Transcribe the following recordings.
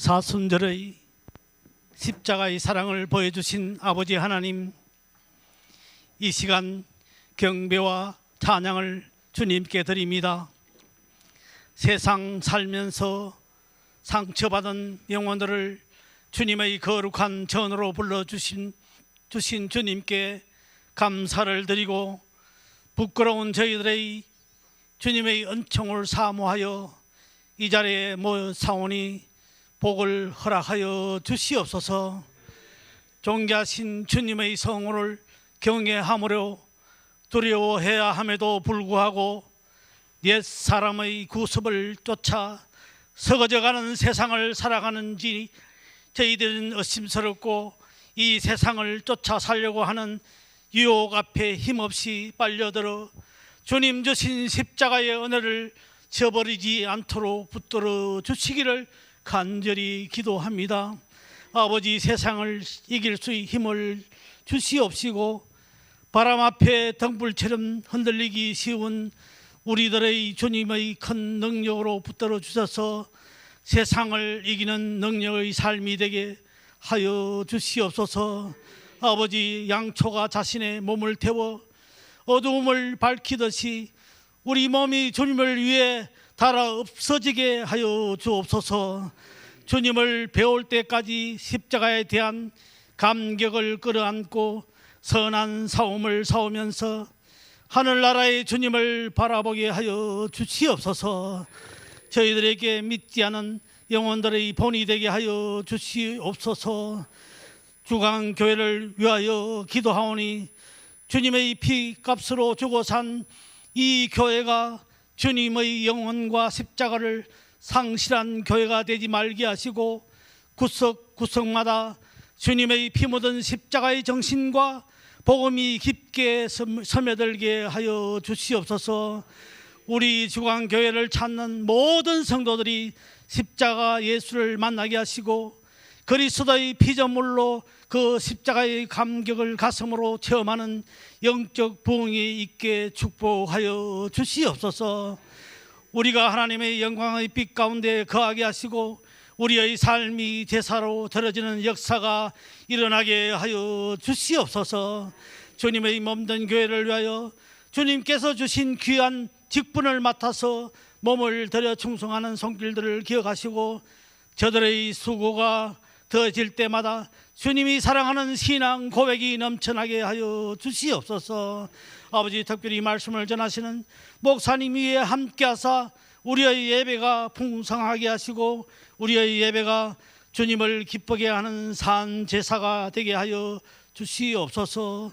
사순절의 십자가의 사랑을 보여주신 아버지 하나님, 이 시간 경배와 찬양을 주님께 드립니다. 세상 살면서 상처받은 영혼들을 주님의 거룩한 전으로 불러주신 주님께 감사를 드리고, 부끄러운 저희들의 주님의 은총을 사모하여 이 자리에 모여사오니 복을 허락하여 주시옵소서. 존귀하신 주님의 성호를 경외함으로 두려워해야 함에도 불구하고 옛 사람의 구습을 쫓아 썩어져가는 세상을 살아가는지 저희들은 의심스럽고, 이 세상을 쫓아 살려고 하는 유혹 앞에 힘없이 빨려들어 주님 주신 십자가의 은혜를 저버리지 않도록 붙들어 주시기를 간절히 기도합니다. 아버지, 세상을 이길 수의 힘을 주시옵시고, 바람 앞에 등불처럼 흔들리기 쉬운 우리들의 주님의 큰 능력으로 붙들어 주셔서 세상을 이기는 능력의 삶이 되게 하여 주시옵소서. 아버지, 양초가 자신의 몸을 태워 어두움을 밝히듯이 우리 몸이 주님을 위해 달아 없어지게 하여 주옵소서. 주님을 배울 때까지 십자가에 대한 감격을 끌어안고 선한 싸움을 싸우면서 하늘나라의 주님을 바라보게 하여 주시옵소서. 저희들에게 믿지 않은 영혼들의 본이 되게 하여 주시옵소서. 주강교회를 위하여 기도하오니 주님의 피값으로 주고 산 이 교회가 주님의 영혼과 십자가를 상실한 교회가 되지 말게 하시고, 구석구석마다 주님의 피 묻은 십자가의 정신과 복음이 깊게 스며들게 하여 주시옵소서. 우리 주강교회를 찾는 모든 성도들이 십자가 예수를 만나게 하시고, 그리스도의 피조물로 그 십자가의 감격을 가슴으로 체험하는 영적 부흥이 있게 축복하여 주시옵소서. 우리가 하나님의 영광의 빛 가운데 거하게 하시고 우리의 삶이 제사로 드려지는 역사가 일어나게 하여 주시옵소서. 주님의 몸된 교회를 위하여 주님께서 주신 귀한 직분을 맡아서 몸을 들여 충성하는 손길들을 기억하시고, 저들의 수고가 더해질 때마다 주님이 사랑하는 신앙 고백이 넘쳐나게 하여 주시옵소서. 아버지, 특별히 말씀을 전하시는 목사님 위에 함께 하사 우리의 예배가 풍성하게 하시고, 우리의 예배가 주님을 기쁘게 하는 산 제사가 되게 하여 주시옵소서.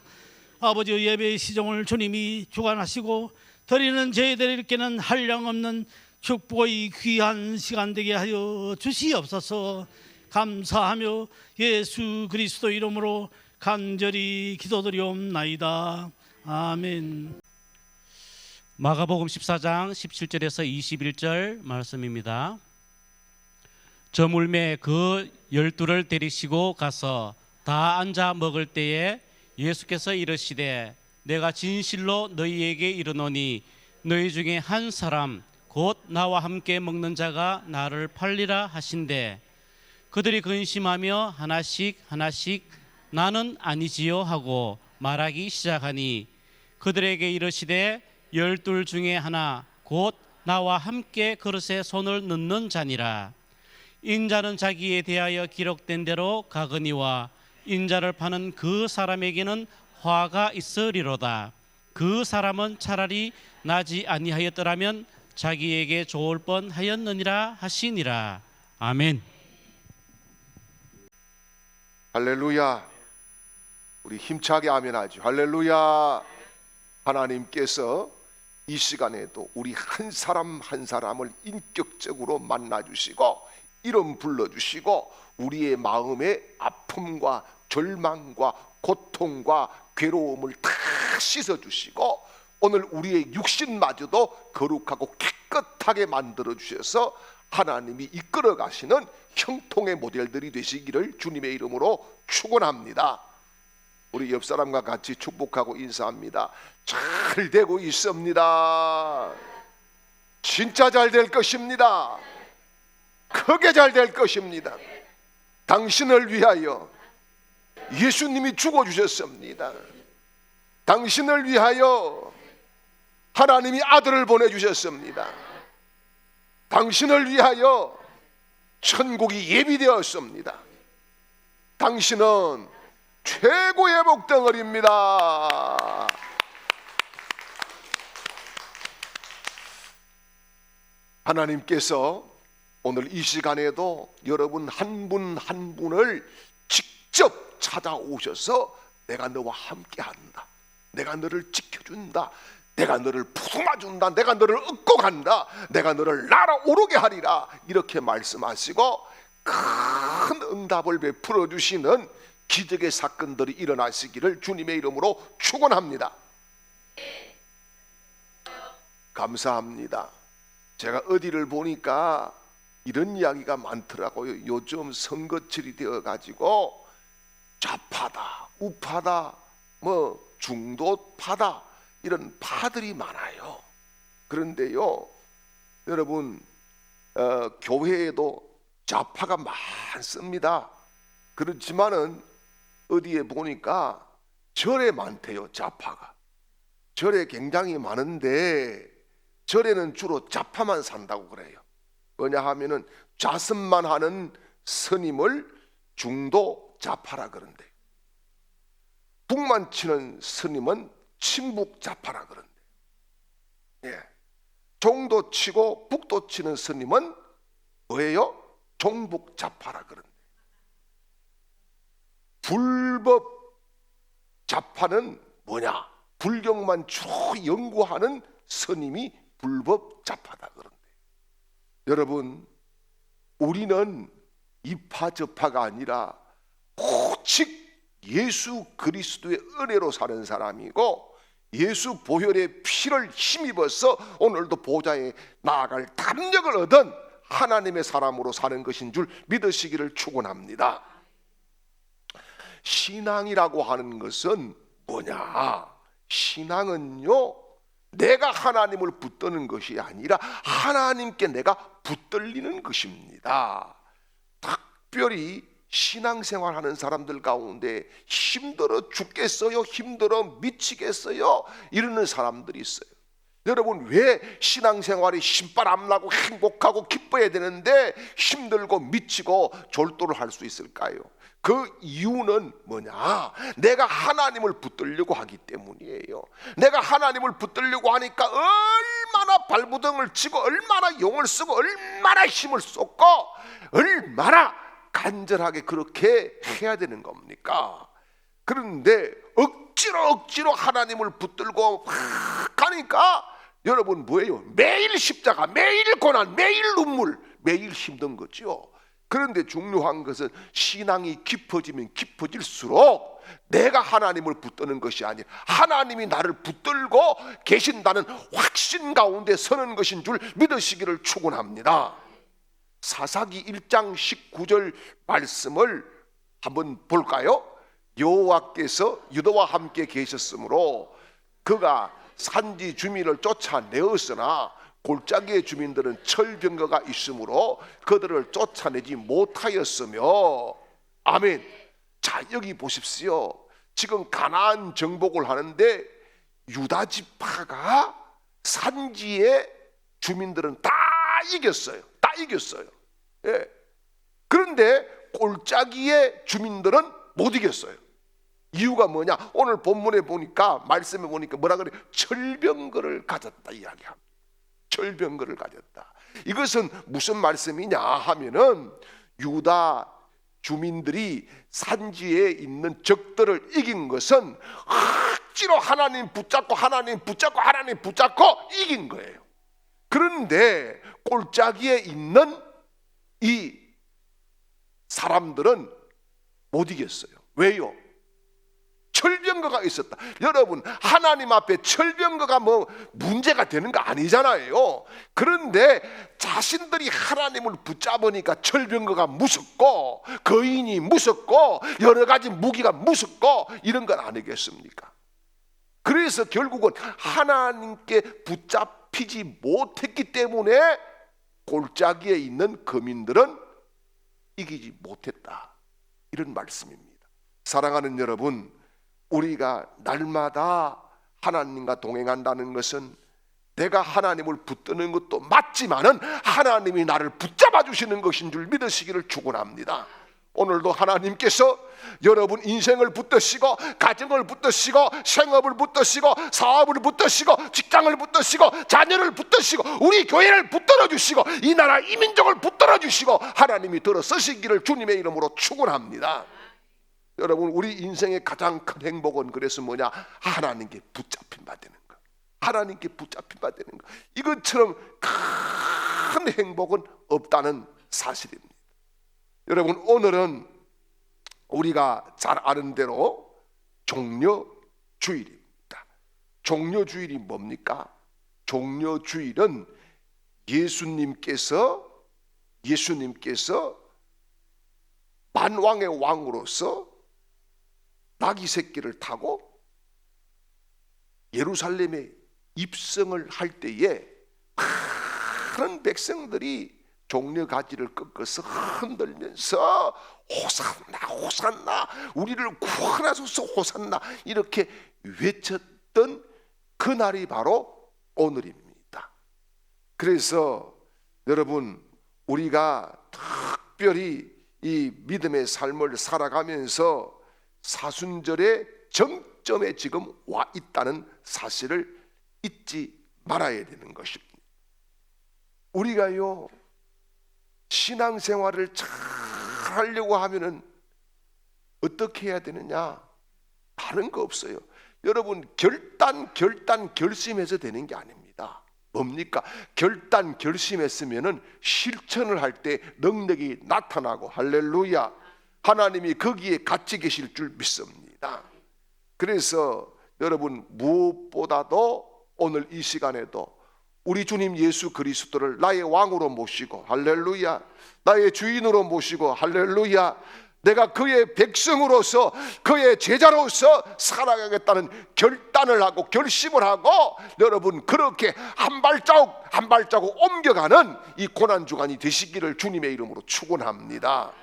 아버지, 예배의 시종을 주님이 주관하시고 드리는 저희들에게는 한량없는 축복의 귀한 시간 되게 하여 주시옵소서. 감사하며 예수 그리스도 이름으로 간절히 기도드리옵나이다. 아멘. 마가복음 14장 17절에서 21절 말씀입니다. 저물매 그 12를 데리시고 가서 다 앉아 먹을 때에 예수께서 이르시되, 내가 진실로 너희에게 이르노니 너희 중에 한 사람 곧 나와 함께 먹는 자가 나를 팔리라 하신대, 그들이 근심하며 하나씩 나는 아니지요 하고 말하기 시작하니, 그들에게 이르시되, 12 중에 하나 곧 나와 함께 그릇에 손을 넣는 자니라. 인자는 자기에 대하여 기록된 대로 가거니와 인자를 파는 그 사람에게는 화가 있으리로다. 그 사람은 차라리 나지 아니하였더라면 자기에게 좋을 뻔하였느니라 하시니라. 아멘. 할렐루야. 우리 힘차게 아멘하죠. 할렐루야. 하나님께서 이 시간에도 우리 한 사람 한 사람을 인격적으로 만나주시고 이름 불러주시고 우리의 마음의 아픔과 절망과 고통과 괴로움을 다 씻어주시고 오늘 우리의 육신마저도 거룩하고 깨끗하게 만들어주셔서 하나님이 이끌어 가시는 형통의 모델들이 되시기를 주님의 이름으로 축원합니다. 우리 옆 사람과 같이 축복하고 인사합니다. 잘 되고 있습니다. 진짜 잘 될 것입니다. 크게 잘 될 것입니다. 당신을 위하여 예수님이 죽어주셨습니다. 당신을 위하여 하나님이 아들을 보내주셨습니다. 당신을 위하여 천국이 예비되었습니다. 당신은 최고의 복덩어리입니다. 하나님께서 오늘 이 시간에도 여러분 한 분 한 분을 직접 찾아오셔서 내가 너와 함께한다, 내가 너를 지켜준다, 내가 너를 품어준다, 내가 너를 업고 간다, 내가 너를 날아오르게 하리라, 이렇게 말씀하시고 큰 응답을 베풀어 주시는 기적의 사건들이 일어나시기를 주님의 이름으로 축원합니다. 감사합니다. 제가 어디를 보니까 이런 이야기가 많더라고요. 요즘 선거철이 되어가지고 좌파다, 우파다, 뭐 중도파다, 이런 파들이 많아요. 그런데요, 여러분, 교회에도 좌파가 많습니다. 그렇지만은 어디에 보니까 절에 많대요. 좌파가 절에 굉장히 많은데 절에는 주로 좌파만 산다고 그래요. 뭐냐 하면은 좌선만 하는 스님을 중도 좌파라 그런데, 북만 치는 스님은 친북 좌파라 그런데, 예, 종도 치고 북도 치는 스님은 뭐예요? 종북 좌파라 그런데, 불법 좌파는 뭐냐? 불경만 쭉 연구하는 스님이 불법 좌파다 그런데, 여러분, 우리는 이파 저파가 아니라 오직 예수 그리스도의 은혜로 사는 사람이고, 예수 보혈의 피를 힘입어서 오늘도 보좌에 나아갈 담력을 얻은 하나님의 사람으로 사는 것인 줄 믿으시기를 축원합니다. 신앙이라고 하는 것은 뭐냐? 신앙은요, 내가 하나님을 붙드는 것이 아니라 하나님께 내가 붙들리는 것입니다. 특별히 신앙생활하는 사람들 가운데 힘들어 죽겠어요, 힘들어 미치겠어요 이러는 사람들이 있어요. 여러분, 왜 신앙생활이 신바람나고 행복하고 기뻐야 되는데 힘들고 미치고 졸도를 할 수 있을까요? 그 이유는 뭐냐? 내가 하나님을 붙들려고 하기 때문이에요. 내가 하나님을 붙들려고 하니까 얼마나 발부둥을 치고 얼마나 용을 쓰고 얼마나 힘을 쏟고 얼마나 간절하게 그렇게 해야 되는 겁니까? 그런데 억지로 하나님을 붙들고 가니까 여러분 뭐예요? 매일 십자가, 매일 고난, 매일 눈물, 매일 힘든 거죠. 그런데 중요한 것은 신앙이 깊어지면 깊어질수록 내가 하나님을 붙드는 것이 아니라 하나님이 나를 붙들고 계신다는 확신 가운데 서는 것인 줄 믿으시기를 축원합니다. 사사기 1장 19절 말씀을 한번 볼까요? 여호와께서 유다와 함께 계셨으므로 그가 산지 주민을 쫓아내었으나 골짜기의 주민들은 철병거가 있으므로 그들을 쫓아내지 못하였으며, 아멘. 자, 여기 보십시오. 지금 가나안 정복을 하는데 유다 지파가 산지의 주민들은 다 이겼어요. 다 이겼어요. 예. 그런데 골짜기의 주민들은 못 이겼어요. 이유가 뭐냐? 오늘 본문에 보니까, 말씀에 보니까 뭐라 그래요? 철병거를 가졌다 이야기합니다. 철병거를 가졌다. 이것은 무슨 말씀이냐 하면은 유다 주민들이 산지에 있는 적들을 이긴 것은 억지로 하나님 붙잡고 이긴 거예요. 그런데 골짜기에 있는 이 사람들은 못 이겼어요. 왜요? 철병거가 있었다. 여러분, 하나님 앞에 철병거가 뭐 문제가 되는 거 아니잖아요. 그런데 자신들이 하나님을 붙잡으니까 철병거가 무섭고 거인이 무섭고 여러 가지 무기가 무섭고 이런 건 아니겠습니까? 그래서 결국은 하나님께 붙잡히지 못했기 때문에 골짜기에 있는 거민들은 이기지 못했다. 이런 말씀입니다. 사랑하는 여러분, 우리가 날마다 하나님과 동행한다는 것은 내가 하나님을 붙드는 것도 맞지만은 하나님이 나를 붙잡아 주시는 것인 줄 믿으시기를 축원합니다. 오늘도 하나님께서 여러분 인생을 붙드시고, 가정을 붙드시고, 생업을 붙드시고, 사업을 붙드시고, 직장을 붙드시고, 자녀를 붙드시고, 우리 교회를 붙들어 주시고, 이 나라 이 민족을 붙들어 주시고, 하나님이 들어 쓰시기를 주님의 이름으로 축원합니다. 여러분, 우리 인생의 가장 큰 행복은 그래서 뭐냐? 하나님께 붙잡힌 바 되는 것, 하나님께 붙잡힌 바 되는 것. 이것처럼 큰 행복은 없다는 사실입니다. 여러분, 오늘은 우리가 잘 아는 대로 종려주일입니다. 종려주일이 뭡니까? 종려주일은 예수님께서 만왕의 왕으로서 나귀 새끼를 타고 예루살렘에 입성을 할 때에 많은 백성들이 종려 가지를 꺾어서 흔들면서 호산나 호산나, 우리를 구원하소서 호산나, 이렇게 외쳤던 그날이 바로 오늘입니다. 그래서 여러분, 우리가 특별히 이 믿음의 삶을 살아가면서 사순절의 정점에 지금 와 있다는 사실을 잊지 말아야 되는 것입니다. 우리가요, 신앙생활을 잘 하려고 하면은 어떻게 해야 되느냐? 다른 거 없어요. 여러분, 결심해서 되는 게 아닙니다. 뭡니까? 결심했으면은 실천을 할 때 능력이 나타나고, 할렐루야, 하나님이 거기에 같이 계실 줄 믿습니다. 그래서 여러분, 무엇보다도 오늘 이 시간에도 우리 주님 예수 그리스도를 나의 왕으로 모시고, 할렐루야, 나의 주인으로 모시고, 할렐루야, 내가 그의 백성으로서, 그의 제자로서 살아가겠다는 결단을 하고 결심을 하고, 여러분 그렇게 한 발자국 한 발자국 옮겨가는 이 고난주간이 되시기를 주님의 이름으로 축원합니다.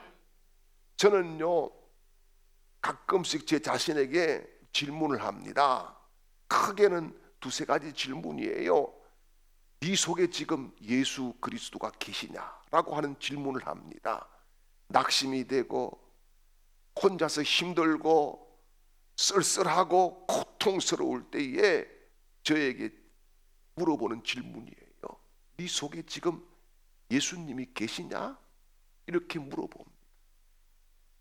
저는요, 가끔씩 제 자신에게 질문을 합니다. 크게는 두세 가지 질문이에요. 네 속에 지금 예수 그리스도가 계시냐라고 하는 질문을 합니다. 낙심이 되고 혼자서 힘들고 쓸쓸하고 고통스러울 때에 저에게 물어보는 질문이에요. 네 속에 지금 예수님이 계시냐? 이렇게 물어봅니다.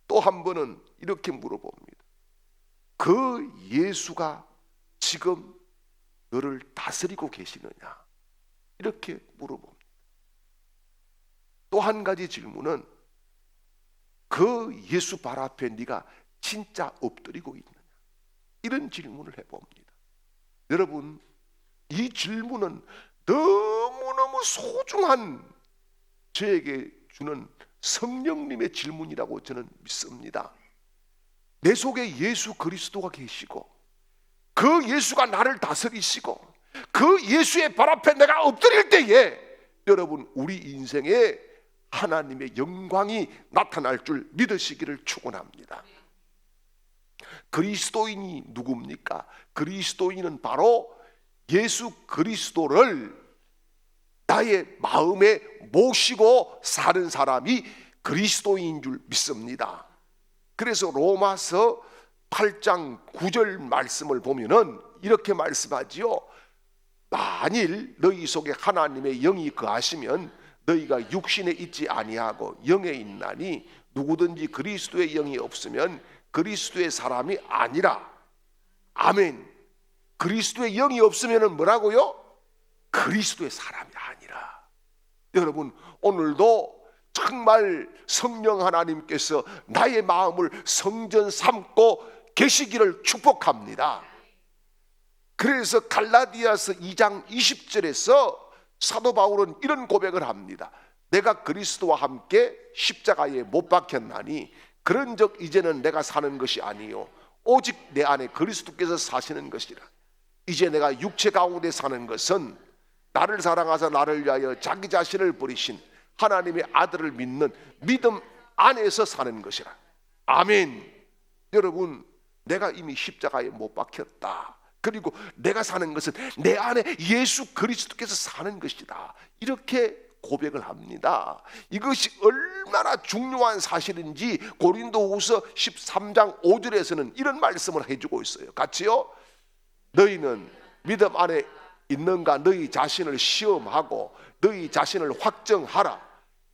또 한 번은 이렇게 물어봅니다. 그 예수가 지금 너를 다스리고 계시느냐? 이렇게 물어봅니다. 또 한 가지 질문은 그 예수 발 앞에 네가 진짜 엎드리고 있느냐? 이런 질문을 해봅니다. 여러분, 이 질문은 너무너무 소중한 저에게 주는 성령님의 질문이라고 저는 믿습니다. 내 속에 예수 그리스도가 계시고, 그 예수가 나를 다스리시고, 그 예수의 발 앞에 내가 엎드릴 때에 여러분, 우리 인생에 하나님의 영광이 나타날 줄 믿으시기를 축원합니다. 그리스도인이 누굽니까? 그리스도인은 바로 예수 그리스도를 나의 마음에 모시고 사는 사람이 그리스도인인 줄 믿습니다. 그래서 로마서 8장 9절 말씀을 보면은 이렇게 말씀하지요. 만일 너희 속에 하나님의 영이 거하시면 너희가 육신에 있지 아니하고 영에 있나니 누구든지 그리스도의 영이 없으면 그리스도의 사람이 아니라. 아멘. 그리스도의 영이 없으면 뭐라고요? 그리스도의 사람이 아니라. 여러분, 오늘도 정말 성령 하나님께서 나의 마음을 성전 삼고 계시기를 축복합니다. 그래서 갈라디아서 2장 20절에서 사도 바울은 이런 고백을 합니다. 내가 그리스도와 함께 십자가에 못 박혔나니 그런즉 이제는 내가 사는 것이 아니요 오직 내 안에 그리스도께서 사시는 것이라. 이제 내가 육체 가운데 사는 것은 나를 사랑하사 나를 위하여 자기 자신을 버리신 하나님의 아들을 믿는 믿음 안에서 사는 것이라. 아멘. 여러분, 내가 이미 십자가에 못 박혔다. 그리고 내가 사는 것은 내 안에 예수 그리스도께서 사는 것이다. 이렇게 고백을 합니다. 이것이 얼마나 중요한 사실인지 고린도후서 13장 5절에서는 이런 말씀을 해주고 있어요. 같이요. 너희는 믿음 안에 있는가 너희 자신을 시험하고 너희 자신을 확정하라.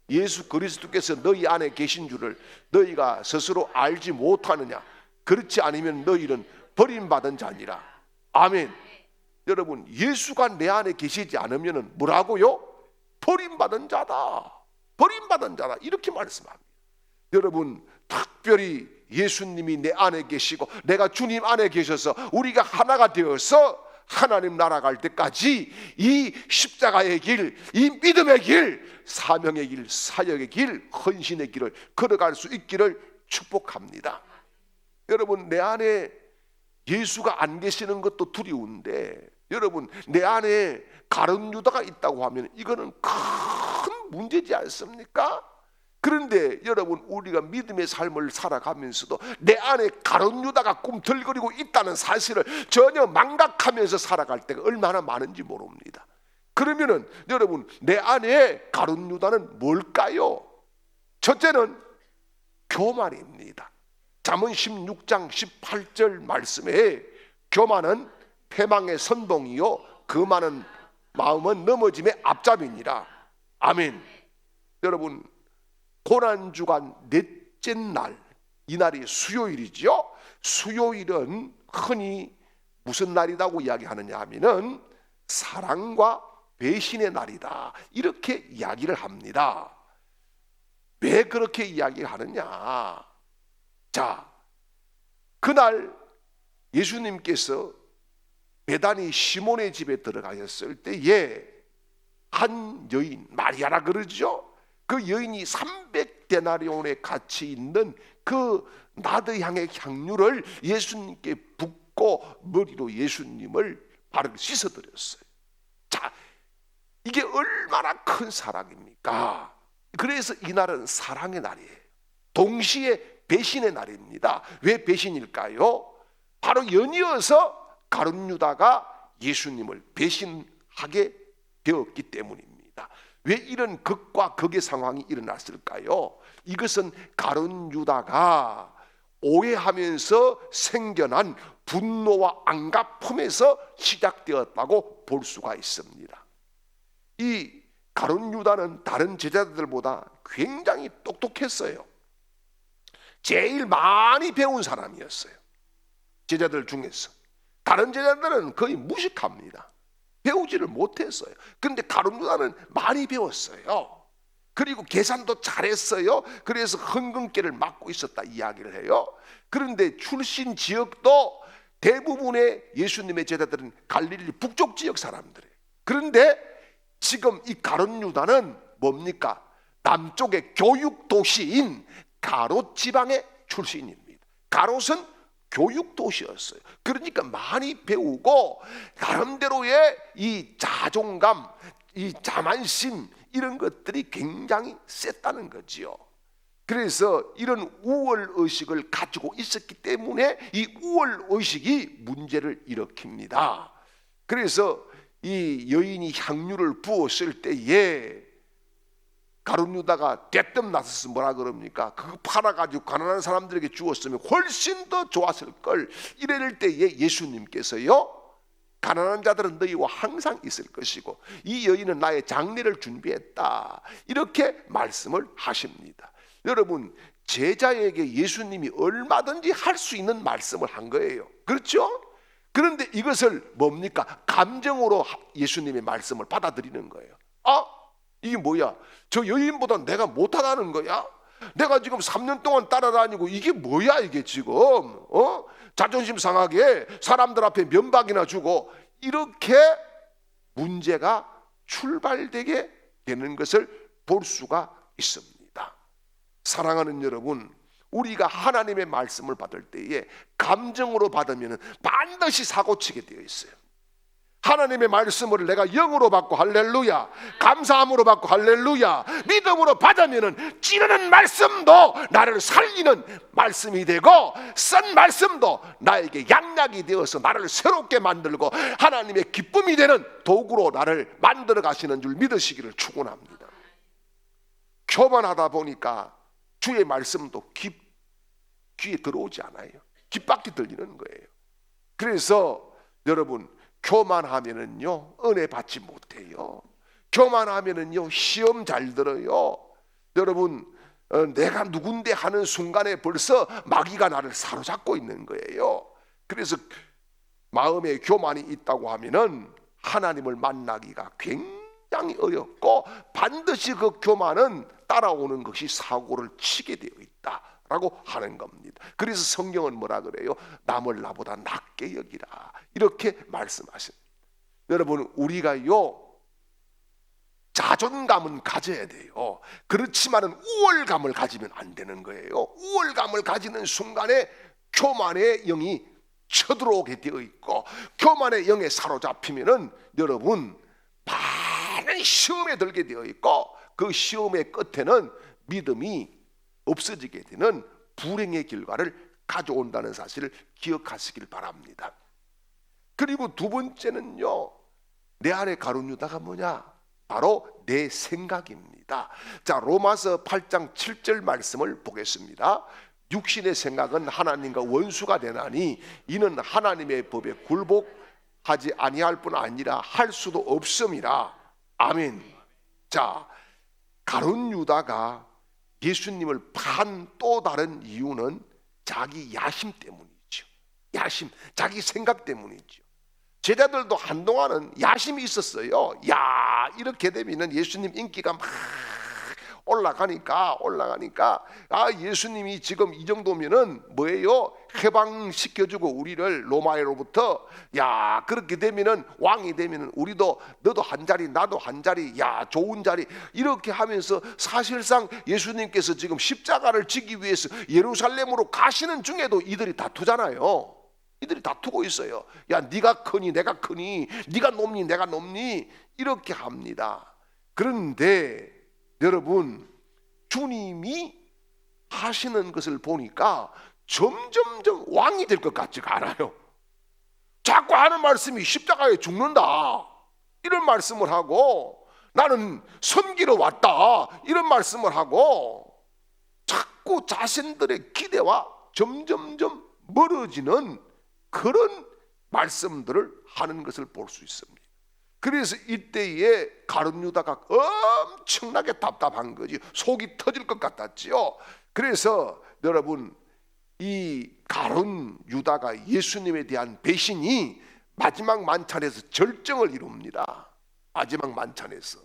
예수 그리스도께서 너희 안에 계신 줄을 너희가 스스로 알지 못하느냐. 그렇지 않으면 너희는 버림받은 자니라. 아멘. 여러분, 예수가 내 안에 계시지 않으면 뭐라고요? 버림받은 자다. 버림받은 자다. 이렇게 말씀합니다. 여러분, 특별히 예수님이 내 안에 계시고 내가 주님 안에 계셔서 우리가 하나가 되어서 하나님 나라 갈 때까지 이 십자가의 길, 이 믿음의 길, 사명의 길, 사역의 길, 헌신의 길을 걸어갈 수 있기를 축복합니다. 여러분, 내 안에 예수가 안 계시는 것도 두려운데, 여러분, 내 안에 가룟 유다가 있다고 하면 이거는 큰 문제지 않습니까? 그런데 여러분, 우리가 믿음의 삶을 살아가면서도 내 안에 가룟 유다가 꿈틀거리고 있다는 사실을 전혀 망각하면서 살아갈 때가 얼마나 많은지 모릅니다. 그러면은 여러분, 내 안에 가룟 유다는 뭘까요? 첫째는 교만입니다. 잠언 16장 18절 말씀에 교만은 패망의 선봉이요 그 많은 마음은 넘어짐의 앞잡이니라. 아멘. 여러분, 고난주간 넷째 날, 이날이 수요일이죠. 수요일은 흔히 무슨 날이라고 이야기하느냐 하면은 사랑과 배신의 날이다, 이렇게 이야기를 합니다. 왜 그렇게 이야기하느냐? 자, 그날 예수님께서 베다니 시몬의 집에 들어가셨을 때에 한 여인, 마리아라 그러죠. 그 여인이 300데나리온의 가치 있는 그 나드향의 향유를 예수님께 붓고 머리로 예수님을 바르게 씻어드렸어요. 자, 이게 얼마나 큰 사랑입니까? 그래서 이날은 사랑의 날이에요. 동시에 배신의 날입니다. 왜 배신일까요? 바로 연이어서 가룟 유다가 예수님을 배신하게 되었기 때문입니다. 왜 이런 극과 극의 상황이 일어났을까요? 이것은 가룟 유다가 오해하면서 생겨난 분노와 안갚음에서 시작되었다고 볼 수가 있습니다. 이 가룟 유다는 다른 제자들보다 굉장히 똑똑했어요. 제일 많이 배운 사람이었어요. 제자들 중에서. 다른 제자들은 거의 무식합니다. 배우지를 못했어요. 그런데 가룟 유다는 많이 배웠어요. 그리고 계산도 잘했어요. 그래서 헌금계를 맡고 있었다 이야기를 해요. 그런데 출신 지역도 대부분의 예수님의 제자들은 갈릴리 북쪽 지역 사람들이에요. 그런데 지금 이 가룟 유다는 뭡니까? 남쪽의 교육 도시인 가롯 지방의 출신입니다. 가롯은 교육 도시였어요. 그러니까 많이 배우고 나름대로의 이 자존감, 이 자만심, 이런 것들이 굉장히 셌다는 거지요. 그래서 이런 우월 의식을 가지고 있었기 때문에 이 우월 의식이 문제를 일으킵니다. 그래서 이 여인이 향유를 부었을 때에 가룟 유다가 대뜸 나서서 뭐라 그럽니까? 그거 팔아가지고 가난한 사람들에게 주었으면 훨씬 더 좋았을 걸. 이럴 때에 예수님께서요, 가난한 자들은 너희와 항상 있을 것이고 이 여인은 나의 장례를 준비했다, 이렇게 말씀을 하십니다. 여러분, 제자에게 예수님이 얼마든지 할 수 있는 말씀을 한 거예요. 그렇죠? 그런데 이것을 뭡니까? 감정으로 예수님의 말씀을 받아들이는 거예요. 이게 뭐야? 저 여인보다 내가 못하다는 거야? 내가 지금 3년 동안 따라다니고 이게 뭐야 이게 지금? 자존심 상하게 사람들 앞에 면박이나 주고, 이렇게 문제가 출발되게 되는 것을 볼 수가 있습니다. 사랑하는 여러분, 우리가 하나님의 말씀을 받을 때에 감정으로 받으면 반드시 사고치게 되어 있어요. 하나님의 말씀을 내가 영으로 받고 할렐루야, 감사함으로 받고 할렐루야, 믿음으로 받으면은 찌르는 말씀도 나를 살리는 말씀이 되고, 쓴 말씀도 나에게 양약이 되어서 나를 새롭게 만들고 하나님의 기쁨이 되는 도구로 나를 만들어 가시는 줄 믿으시기를 축원합니다. 교만하다 보니까 주의 말씀도 귀에 들어오지 않아요. 귓밖에 들리는 거예요. 그래서 여러분, 교만하면은요 은혜 받지 못해요. 교만하면은요 시험 잘 들어요. 여러분, 내가 누군데 하는 순간에 벌써 마귀가 나를 사로잡고 있는 거예요. 그래서 마음에 교만이 있다고 하면은 하나님을 만나기가 굉장히 어렵고, 반드시 그 교만은 따라오는 것이 사고를 치게 되어 있다라고 하는 겁니다. 그래서 성경은 뭐라 그래요? 남을 나보다 낮게 여기라, 이렇게 말씀하십니다. 여러분, 우리가요 자존감은 가져야 돼요. 그렇지만은 우월감을 가지면 안 되는 거예요. 우월감을 가지는 순간에 교만의 영이 쳐들어오게 되어 있고, 교만의 영에 사로잡히면은 여러분 많은 시험에 들게 되어 있고, 그 시험의 끝에는 믿음이 없어지게 되는 불행의 결과를 가져온다는 사실을 기억하시길 바랍니다. 그리고 두 번째는요, 내 안에 가룟 유다가 뭐냐? 바로 내 생각입니다. 자, 로마서 8장 7절 말씀을 보겠습니다. 육신의 생각은 하나님과 원수가 되나니 이는 하나님의 법에 굴복하지 아니할 뿐 아니라 할 수도 없음이라. 아멘. 자, 가룟 유다가 예수님을 판 또 다른 이유는 자기 야심 때문이죠. 야심, 자기 생각 때문이죠. 제자들도 한동안은 야심이 있었어요. 야, 이렇게 되면 예수님 인기가 막 올라가니까 예수님이 지금 이 정도면은 뭐예요? 해방시켜주고 우리를 로마로부터, 야, 그렇게 되면은 왕이 되면은 우리도 너도 한 자리 나도 한 자리, 야, 좋은 자리, 이렇게 하면서 사실상 예수님께서 지금 십자가를 지기 위해서 예루살렘으로 가시는 중에도 이들이 다투잖아요. 이들이 다투고 있어요. 야, 네가 크니 내가 크니, 네가 높니 내가 높니, 이렇게 합니다. 그런데 여러분, 주님이 하시는 것을 보니까 점점점 왕이 될 것 같지가 않아요. 자꾸 하는 말씀이 십자가에 죽는다, 이런 말씀을 하고, 나는 섬기러 왔다, 이런 말씀을 하고, 자꾸 자신들의 기대와 점점점 멀어지는 그런 말씀들을 하는 것을 볼 수 있습니다. 그래서 이때에 가룟 유다가 엄청나게 답답한 거지. 속이 터질 것 같았지요. 그래서 여러분, 이 가룟 유다가 예수님에 대한 배신이 마지막 만찬에서 절정을 이룹니다. 마지막 만찬에서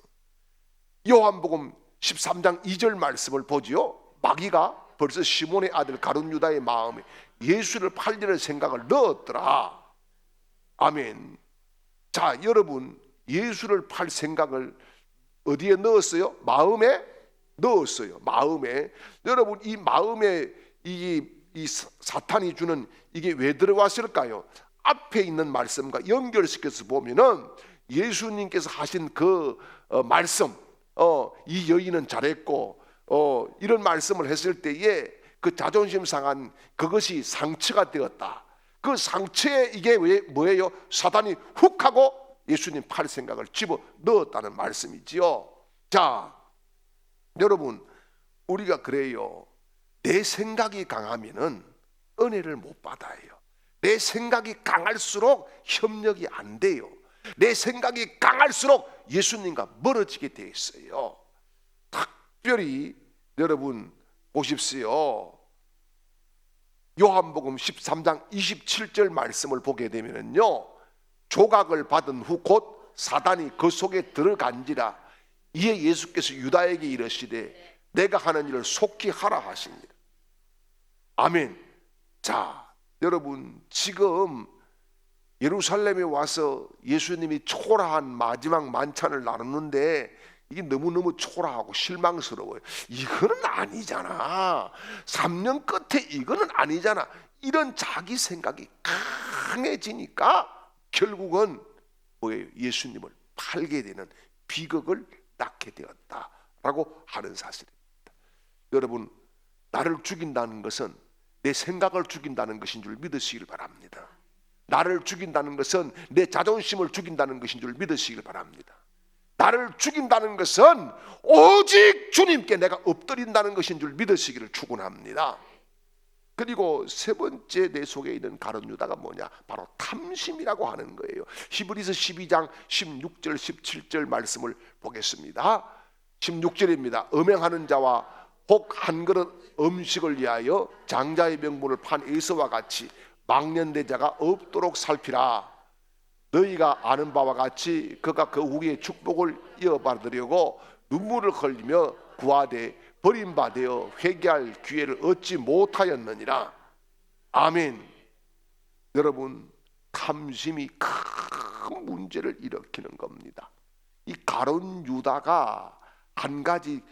요한복음 13장 2절 말씀을 보지요. 마귀가 벌써 시몬의 아들 가룟 유다의 마음에 예수를 팔리는 생각을 넣었더라. 아멘. 자, 여러분, 예수를 팔 생각을 어디에 넣었어요? 마음에 넣었어요. 마음에. 여러분, 이 마음에 이 사탄이 주는 이게 왜 들어왔을까요? 앞에 있는 말씀과 연결시켜서 보면은 예수님께서 하신 그 말씀, 이 여인은 잘했고, 이런 말씀을 했을 때에 그 자존심 상한 그것이 상처가 되었다. 그 상처에 이게 왜 뭐예요? 사단이 훅 하고 예수님 팔 생각을 집어 넣었다는 말씀이지요. 자, 여러분, 우리가 그래요. 내 생각이 강하면은 은혜를 못 받아요. 내 생각이 강할수록 협력이 안 돼요. 내 생각이 강할수록 예수님과 멀어지게 돼 있어요. 특별히 여러분 보십시오. 요한복음 13장 27절 말씀을 보게 되면요, 조각을 받은 후 곧 사단이 그 속에 들어간지라. 이에 예수께서 유다에게 이르시되 내가 하는 일을 속히 하라 하십니다. 아멘. 자, 여러분, 지금 예루살렘에 와서 예수님이 초라한 마지막 만찬을 나누는데 이게 너무너무 초라하고 실망스러워요. 이거는 아니잖아. 3년 끝에 이거는 아니잖아. 이런 자기 생각이 강해지니까 결국은 뭐예요? 예수님을 팔게 되는 비극을 낳게 되었다라고 하는 사실입니다. 여러분, 나를 죽인다는 것은 내 생각을 죽인다는 것인 줄 믿으시길 바랍니다. 나를 죽인다는 것은 내 자존심을 죽인다는 것인 줄 믿으시길 바랍니다. 나를 죽인다는 것은 오직 주님께 내가 엎드린다는 것인 줄 믿으시기를 축원합니다. 그리고 세 번째 내 속에 있는 가룟 유다가 뭐냐? 바로 탐심이라고 하는 거예요. 히브리서 12장 16절 17절 말씀을 보겠습니다. 16절입니다. 음행하는 자와 혹 한 그릇 음식을 위하여 장자의 명분을 판 에서와 같이 망년된 자가 없도록 살피라. 너희가 아는 바와 같이 그가 그 후에 축복을 이어받으려고 눈물을 흘리며 구하되 버림받아 회개할 기회를 얻지 못하였느니라. 아멘. 여러분, 탐심이 큰 문제를 일으키는 겁니다. 이 가룟 유다가 한 가지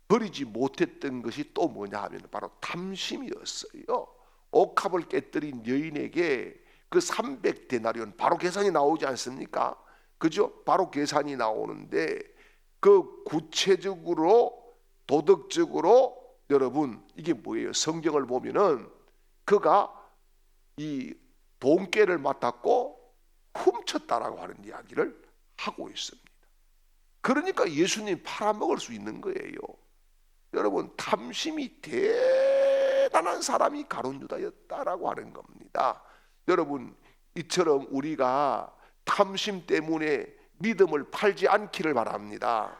버리지 못했던 것이 또 뭐냐 하면 바로 탐심이었어요. 옥합을 깨뜨린 여인에게 그 300데나리온 바로 계산이 나오지 않습니까? 그죠? 바로 계산이 나오는데 그 구체적으로 도덕적으로 여러분 이게 뭐예요? 성경을 보면은 그가 이 돈깨를 맡았고 훔쳤다라고 하는 이야기를 하고 있습니다. 그러니까 예수님 팔아먹을 수 있는 거예요. 여러분, 탐심이 대단한 사람이 가룟 유다였다라고 하는 겁니다. 여러분, 이처럼 우리가 탐심 때문에 믿음을 팔지 않기를 바랍니다.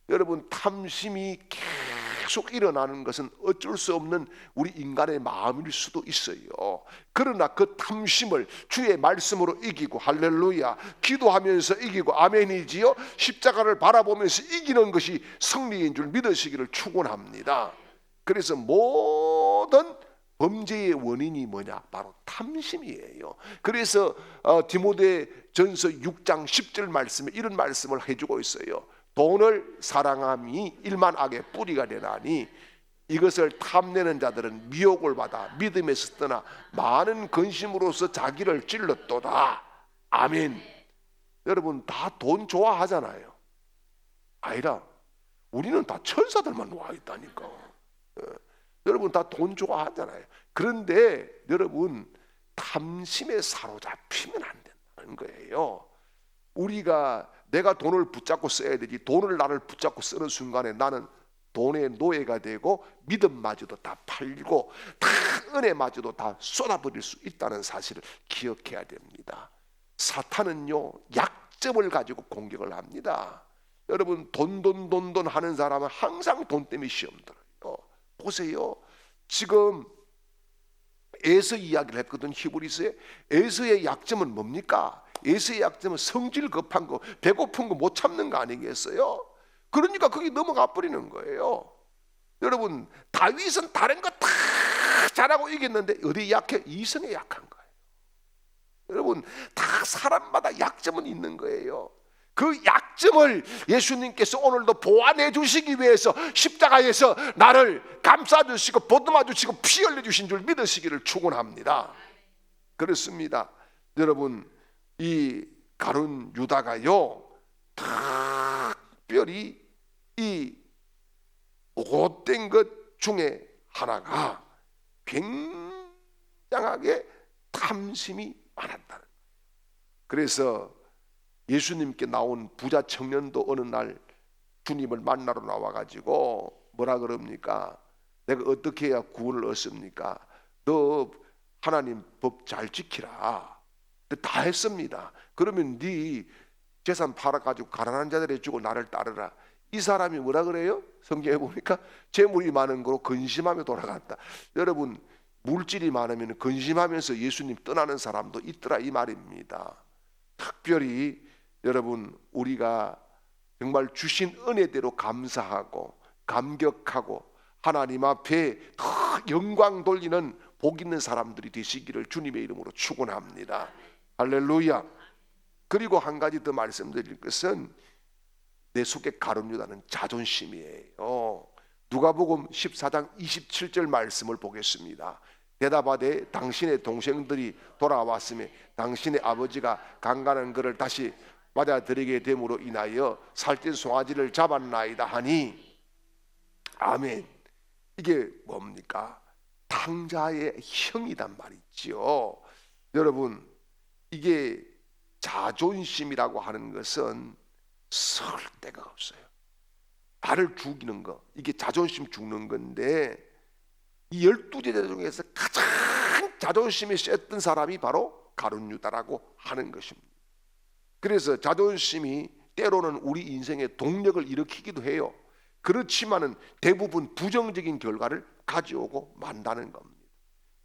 여러분, 탐심이 계속 일어나는 것은 어쩔 수 없는 우리 인간의 마음일 수도 있어요. 그러나 그 탐심을 주의 말씀으로 이기고, 할렐루야, 기도하면서 이기고, 아멘이지요, 십자가를 바라보면서 이기는 것이 승리인 줄 믿으시기를 축원합니다. 그래서 모든 범죄의 원인이 뭐냐? 바로 탐심이에요. 그래서 디모데전서 6장 10절 말씀에 이런 말씀을 해주고 있어요. 돈을 사랑함이 일만 악의 뿌리가 되나니 이것을 탐내는 자들은 미혹을 받아 믿음에서 떠나 많은 근심으로서 자기를 찔렀도다. 아멘. 여러분, 다 돈 좋아하잖아요. 아니라 우리는 다 천사들만 와 있다니까. 여러분, 다 돈 좋아하잖아요. 그런데 여러분, 탐심에 사로잡히면 안 된다는 거예요. 우리가 내가 돈을 붙잡고 써야 되지, 돈을 나를 붙잡고 쓰는 순간에 나는 돈의 노예가 되고 믿음마저도 다 팔리고 다 은혜마저도 다 쏟아버릴 수 있다는 사실을 기억해야 됩니다. 사탄은요, 약점을 가지고 공격을 합니다. 여러분, 돈 하는 사람은 항상 돈 때문에 시험 들어요. 보세요. 지금 에서 이야기를 했거든. 히브리서에 에서의 약점은 뭡니까? 에서의 약점은 성질 급한 거, 배고픈 거 못 참는 거 아니겠어요? 그러니까 거기 넘어가 버리는 거예요. 여러분, 다윗은 다른 거 다 잘하고 이겼는데 어디 약해? 이성에 약한 거예요. 여러분, 다 사람마다 약점은 있는 거예요. 그 약점을 예수님께서 오늘도 보완해 주시기 위해서 십자가에서 나를 감싸 주시고 보듬어 주시고 피 흘려 주신 줄 믿으시기를 축원합니다. 그렇습니다. 여러분, 이 가룟 유다가요, 특별히 이 못된 것 중에 하나가 굉장하게 탐심이 많았다는 거예요. 그래서 예수님께 나온 부자 청년도 어느 날 주님을 만나러 나와가지고 뭐라 그럽니까? 내가 어떻게 해야 구원을 얻습니까? 너 하나님 법 잘 지키라. 다 했습니다. 그러면 네 재산 팔아가지고 가난한 자들에 주고 나를 따르라. 이 사람이 뭐라 그래요? 성경에 보니까 재물이 많은 거로 근심하며 돌아갔다. 여러분, 물질이 많으면 근심하면서 예수님 떠나는 사람도 있더라 이 말입니다. 특별히 여러분, 우리가 정말 주신 은혜대로 감사하고 감격하고 하나님 앞에 더 영광 돌리는 복 있는 사람들이 되시기를 주님의 이름으로 축원합니다. 할렐루야. 그리고 한 가지 더 말씀드릴 것은 내 속에 가룟 유다는 자존심이에요. 누가복음 14장 27절 말씀을 보겠습니다. 대답하되 당신의 동생들이 돌아왔으며 당신의 아버지가 강간한 그를 다시 맞아들이게 됨으로 인하여 살찐 송아지를 잡았나이다 하니 아멘. 이게 뭡니까? 탕자의 형이란 말이지요. 여러분, 이게 자존심이라고 하는 것은 설 데가 없어요. 나를 죽이는 거, 이게 자존심 죽는 건데, 이 12제자 중에서 가장 자존심이 셌던 사람이 바로 가룟 유다라고 하는 것입니다. 그래서 자존심이 때로는 우리 인생의 동력을 일으키기도 해요. 그렇지만은 대부분 부정적인 결과를 가져오고 만다는 겁니다.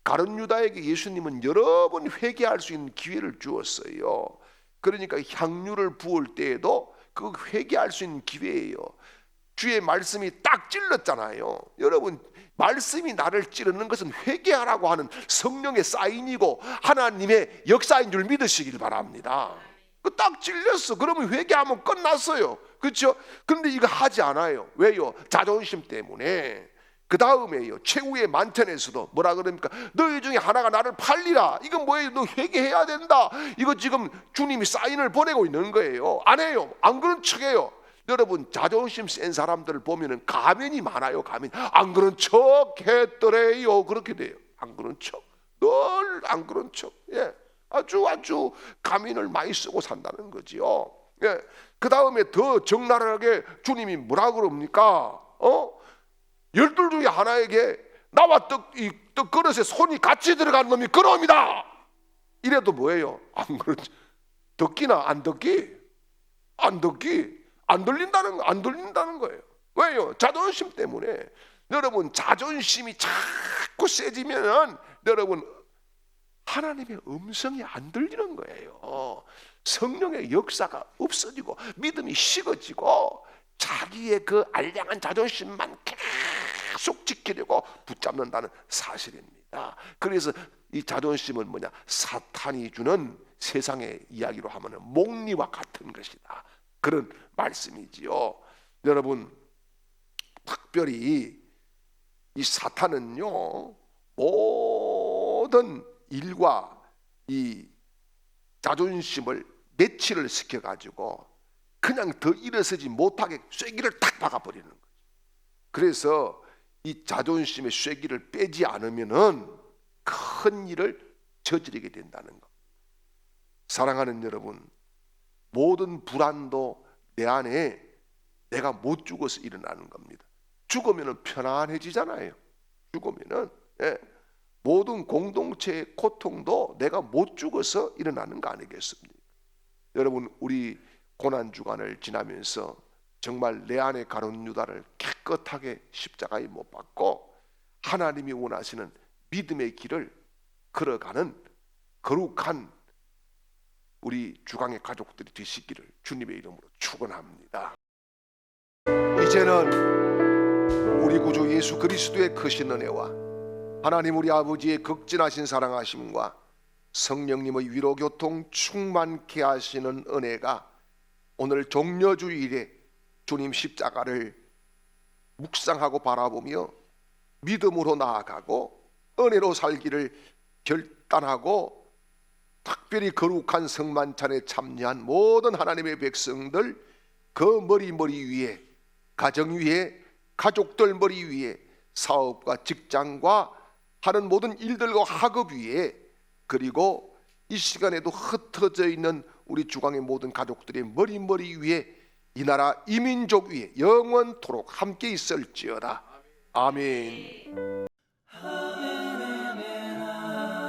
가룟 유다에게 예수님은 여러 번 회개할 수 있는 기회를 주었어요. 그러니까 향유를 부을 때에도 그 회개할 수 있는 기회예요. 주의 말씀이 딱 찔렀잖아요. 여러분, 말씀이 나를 찌르는 것은 회개하라고 하는 성령의 사인이고 하나님의 역사인 줄 믿으시길 바랍니다. 그 딱 찔렸어. 그러면 회개하면 끝났어요. 그렇죠? 그런데 이거 하지 않아요. 왜요? 자존심 때문에. 그 다음에요, 최후의 만찬에서도 뭐라 그럽니까? 너희 중에 하나가 나를 팔리라. 이건 뭐예요? 너 회개해야 된다. 이거 지금 주님이 사인을 보내고 있는 거예요. 안 해요. 안 그런 척해요. 여러분, 자존심 센 사람들을 보면은 가면이 많아요. 가면. 안 그런 척 했더래요. 그렇게 돼요. 안 그런 척. 늘 안 그런 척. 예. 아주 가면을 많이 쓰고 산다는 거지요. 예. 그 다음에 더 적나라하게 주님이 뭐라 그럽니까? 12 중에 하나에게 나와 이 떡 그릇에 손이 같이 들어간 놈이 그놈이다. 이래도 뭐예요? 안 그렇지. 듣기나 안 듣기? 안 듣기? 안 들린다는 거예요. 왜요? 자존심 때문에. 여러분, 자존심이 자꾸 세지면은 여러분, 하나님의 음성이 안 들리는 거예요. 성령의 역사가 없어지고 믿음이 식어지고 자기의 그 알량한 자존심만 계속 지키려고 붙잡는다는 사실입니다. 그래서 이 자존심은 뭐냐? 사탄이 주는 세상의 이야기로 하면 목리와 같은 것이다. 그런 말씀이지요. 여러분, 특별히 이 사탄은요, 모든 일과 이 자존심을 매치를 시켜가지고 그냥 더 일어서지 못하게 쐐기를 탁 박아버리는 거죠. 그래서 이 자존심의 쐐기를 빼지 않으면은 큰 일을 저지르게 된다는 것. 사랑하는 여러분, 모든 불안도 내 안에 내가 못 죽어서 일어나는 겁니다. 죽으면은 편안해지잖아요. 죽으면은 모든 공동체의 고통도 내가 못 죽어서 일어나는 거 아니겠습니까? 여러분, 우리 고난 주간을 지나면서 정말 내 안에 가룟 유다를 깨끗하게 십자가에 못 박고 하나님이 원하시는 믿음의 길을 걸어가는 거룩한 우리 주강의 가족들이 되시기를 주님의 이름으로 축원합니다. 이제는 우리 구주 예수 그리스도의 크신 은혜와 하나님 우리 아버지의 극진하신 사랑하심과 성령님의 위로 교통 충만케 하시는 은혜가 오늘 종려주일에 주님 십자가를 묵상하고 바라보며 믿음으로 나아가고 은혜로 살기를 결단하고 특별히 거룩한 성만찬에 참여한 모든 하나님의 백성들, 그 머리 위에, 가정 위에, 가족들 머리 위에, 사업과 직장과 하는 모든 일들과 학업 위에, 그리고 이 시간에도 흩어져 있는 우리 주강의 모든 가족들의 머리 위에, 이 나라 이민족 위에 영원토록 함께 있을지어다. 아멘.